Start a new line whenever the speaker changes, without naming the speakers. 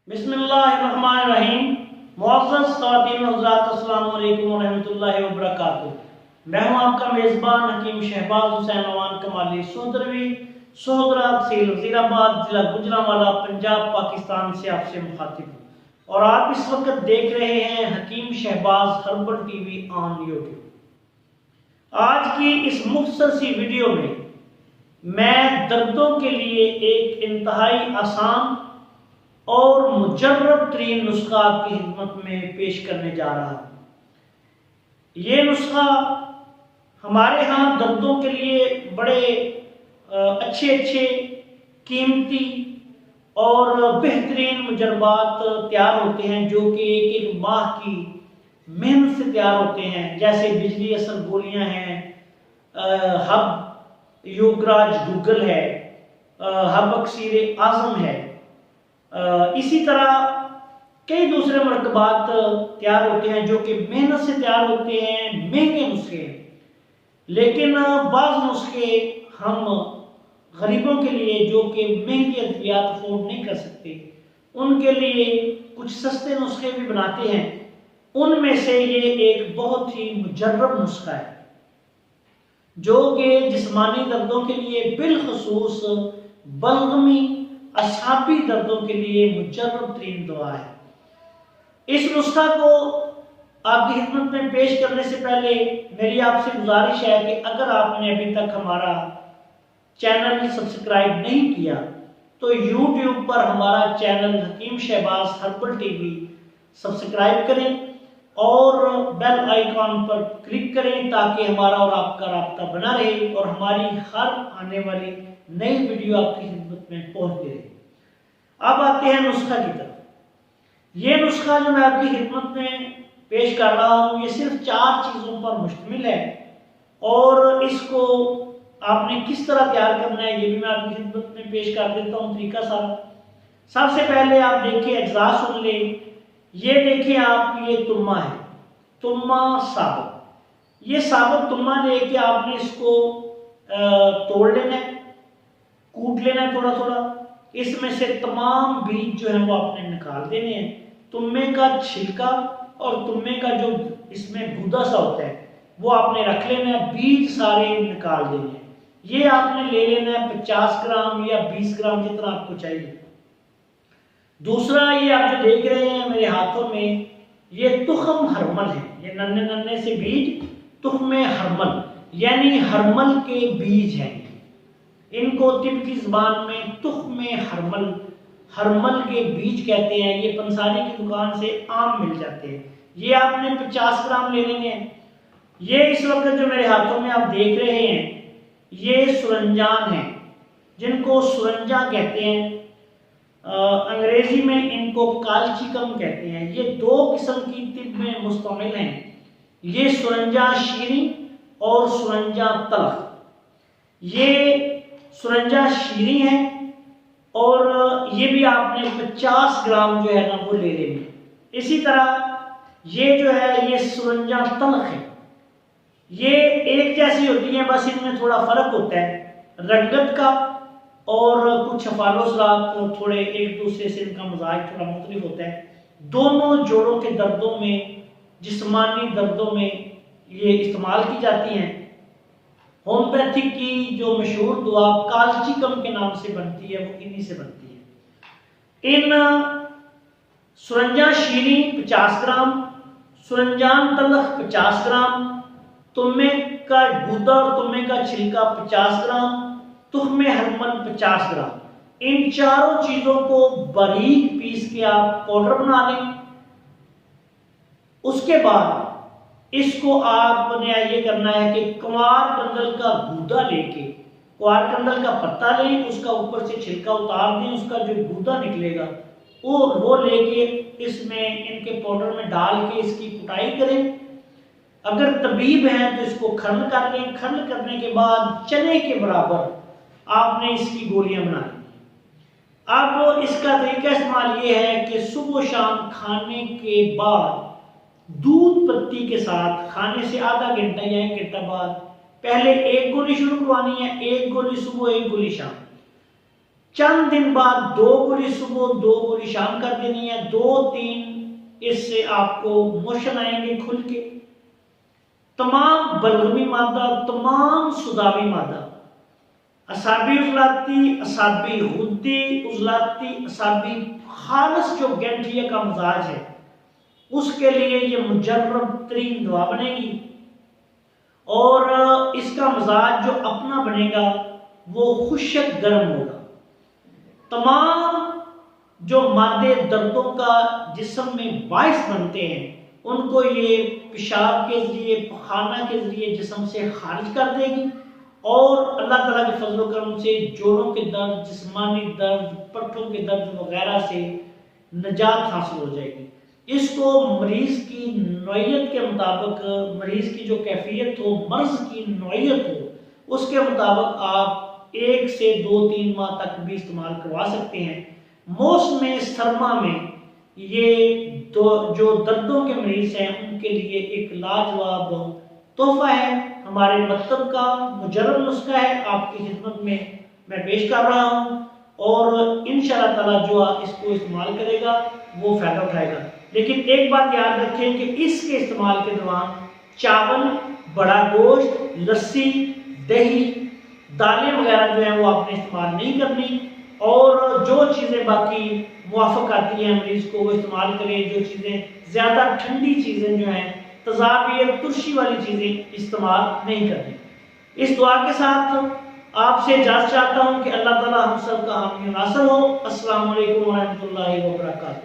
بسم اللہ الرحمن الرحیم۔ معزز خواتین و حضرات، السلام علیکم ورحمۃ اللہ وبرکاتہ۔ میں ہوں آپ کا میزبان حکیم شہباز حسین نوان کمالی سودروی، سہودرا تحصیل وزیر آباد، ضلع گوجرانوالہ، پنجاب، پاکستان سے آپ سے مخاطب ہوں، اور آپ اس وقت دیکھ رہے ہیں Hakim Shahbaz herbal TV on آن یوٹیوب۔ آج کی اس مختصر سی ویڈیو میں دردوں کے لیے ایک انتہائی آسان اور مجرب ترین نسخہ آپ کی خدمت میں پیش کرنے جا رہا ہوں۔ یہ نسخہ ہمارے ہاں دردوں کے لیے بڑے اچھے قیمتی اور بہترین مجربات تیار ہوتے ہیں، جو کہ ایک ماہ کی محنت سے تیار ہوتے ہیں، جیسے بجلی اثر گولیاں ہیں، ہب یوگراج گوگل ہے، ہب اکسیر اعظم ہے، اسی طرح کئی دوسرے مرکبات تیار ہوتے ہیں جو کہ محنت سے تیار ہوتے ہیں، مہنگے نسخے ہیں، لیکن بعض نسخے ہم غریبوں کے لیے جو کہ مہنگی ادویات افورڈ نہیں کر سکتے، ان کے لیے کچھ سستے نسخے بھی بناتے ہیں۔ ان میں سے یہ ایک بہت ہی مجرب نسخہ ہے جو کہ جسمانی دردوں کے لیے، بالخصوص بلغمی اعصابی دردوں کے لیے مجرب ترین دوا ہے۔ اس نسخہ کو آپ کی خدمت میں پیش کرنے سے پہلے میری آپ سے گزارش ہے کہ اگر آپ نے ابھی تک ہمارا چینل سبسکرائب نہیں کیا تو یوٹیوب پر ہمارا channel Hakim Shahbaz herbal TV وی سبسکرائب کریں اور بیل آئیکن پر کلک کریں تاکہ ہمارا اور آپ کا رابطہ بنا رہے اور ہماری ہر آنے والی نئی ویڈیو آپ کی خدمت میں پہنچتی رہے۔ اب آتے ہیں نسخہ کی طرف۔ یہ نسخہ جو میں آپ کی خدمت میں پیش کر رہا ہوں، یہ صرف 4 چیزوں پر مشتمل ہے، اور اس کو آپ نے کس طرح تیار کرنا ہے یہ بھی میں آپ کی خدمت میں پیش کر دیتا ہوں، طریقہ سارا۔ سب سے پہلے آپ دیکھیں، اجزاء سن لیں۔ یہ دیکھیں آپ، یہ تمہ ہے، تمہ ثابت۔ یہ ثابت تمہ لے کے آپ نے اس کو توڑ لینا ہے، کوٹ لینا ہے تھوڑا تھوڑا۔ اس میں سے تمام بیج جو ہیں وہ آپ نے نکال دینے ہیں۔ تمے کا چھلکا اور تمے کا جو اس میں گودا سا ہوتا ہے وہ آپ نے رکھ لینا ہے، بیج سارے نکال دینے ہیں۔ یہ آپ نے لے لینا ہے 50 گرام یا 20 گرام جتنا آپ کو چاہیے۔ دوسرا، یہ آپ جو دیکھ رہے ہیں میرے ہاتھوں میں، یہ تخم ہرمل ہے۔ یہ ننے ننے سے بیج تخم ہرمل، یعنی ہرمل کے بیج ہیں۔ ان کو طب کی زبان میں تخم ہرمل کے بیج کہتے ہیں۔ یہ پنساری کی دکان سے عام مل جاتے ہیں۔ یہ آپ نے 50 گرام لے لینے ہیں۔ یہ اس وقت جو میرے ہاتھوں میں آپ دیکھ رہے ہیں، یہ سرنجان ہیں، جن کو سرنجا کہتے ہیں۔ انگریزی میں ان کو کالچیکم کہتے ہیں۔ یہ 2 قسم کی طب میں مستعمل ہیں، یہ سرنجا شیریں اور سرنجا تلخ۔ یہ سرنجا شیریں ہیں اور یہ بھی آپ نے 50 گرام جو ہے نا وہ لے لیں گے۔ اسی طرح یہ جو ہے یہ سرنجا تلخ ہے۔ یہ ایک جیسی ہوتی ہیں، بس ان میں تھوڑا فرق ہوتا ہے رنگت کا، اور کچھ حفال و سرات تھوڑے ایک دوسرے سے ان کا مزاج تھوڑا مختلف ہوتا ہے۔ دونوں جوڑوں کے دردوں میں، جسمانی دردوں میں یہ استعمال کی جاتی ہیں۔ ہومیوپیتھک کی جو مشہور دعا کالچیکم کے نام سے بنتی ہے وہ انہی سے بنتی ہے۔ ان سرنجا شیریں 50 گرام، سرنجان تلخ 50 گرام، تمے کا گودا اور تمے کا چھلکا 50 گرام، تخم ہرمل 50 گرام۔ ان چاروں چیزوں کو باریک پیس کے آپ پاؤڈر بنا لیں۔ اس کے بعد اس کو آپ نے یہ کرنا ہے کہ کنوار کنڈل کا گودا لے کے، کنوار کنڈل کا پتا لیں، اس کا اوپر سے چھلکا اتار دیں، اس کا جو گودا نکلے گا وہ لے کے اس میں ان کے پاؤڈر میں ڈال کے اس کی کٹائی کریں۔ اگر طبیب ہیں تو اس کو کھرل کر لیں۔ کھرل کرنے کے بعد چنے کے برابر آپ نے اس کی گولیاں بنا لیں۔ اب اس کا طریقہ استعمال یہ ہے کہ صبح و شام کھانے کے بعد دودھ پتی کے ساتھ، کھانے سے آدھا گھنٹہ یا 1 گھنٹہ بعد، پہلے 1 گولی شروع کروانی ہے، 1 گولی صبح 1 گولی شام۔ چند دن بعد 2 گولی صبح 2 گولی شام کر دینی ہے، 2-3 اس سے آپ کو موشن آئیں گے کھل کے۔ تمام بلغمی مادہ، تمام سوداوی مادہ، اعصابی عضلاتی، اعصابی غدی عضلاتی، اعصابی خالص جو گینٹھیا کا مزاج ہے اس کے لیے یہ مجرب ترین دوا بنے گی، اور اس کا مزاج جو اپنا بنے گا وہ خشک گرم ہوگا۔ تمام جو مادے دردوں کا جسم میں باعث بنتے ہیں ان کو یہ پیشاب کے ذریعے، پخانہ کے ذریعے جسم سے خارج کر دے گی، اور اللہ تعالیٰ کے فضل و کرم سے جوڑوں کے درد، جسمانی درد، پٹھوں کے درد وغیرہ سے نجات حاصل ہو جائے گی۔ اس کو مریض کی نوعیت کے مطابق، مریض کی جو کیفیت ہو، مرض کی نوعیت ہو، اس کے مطابق آپ 1 سے 2-3 ماہ تک بھی استعمال کروا سکتے ہیں۔ موسم سرما میں یہ جو دردوں کے مریض ہیں ان کے لیے ایک لاجواب تحفہ ہے، ہمارے مکتب کا مجرب نسخہ ہے، آپ کی خدمت میں پیش کر رہا ہوں، اور انشاءاللہ تعالیٰ جو اس کو استعمال کرے گا وہ فائدہ اٹھائے گا۔ لیکن ایک بات یاد رکھیں کہ اس کے استعمال کے دوران چاول، بڑا گوشت، لسی، دہی، دالیں وغیرہ جو ہیں وہ آپ نے استعمال نہیں کرنی، اور جو چیزیں باقی موافق آتی ہیں مریض کو وہ استعمال کریں۔ جو چیزیں زیادہ ٹھنڈی چیزیں جو ہیں، تذابیت، ترشی والی چیزیں استعمال نہیں کرنی۔ اس دعا کے ساتھ آپ سے اجازت چاہتا ہوں کہ اللہ تعالیٰ ہم سب کا حامی و ناصر ہو۔ السلام علیکم ورحمۃ اللہ وبرکاتہ۔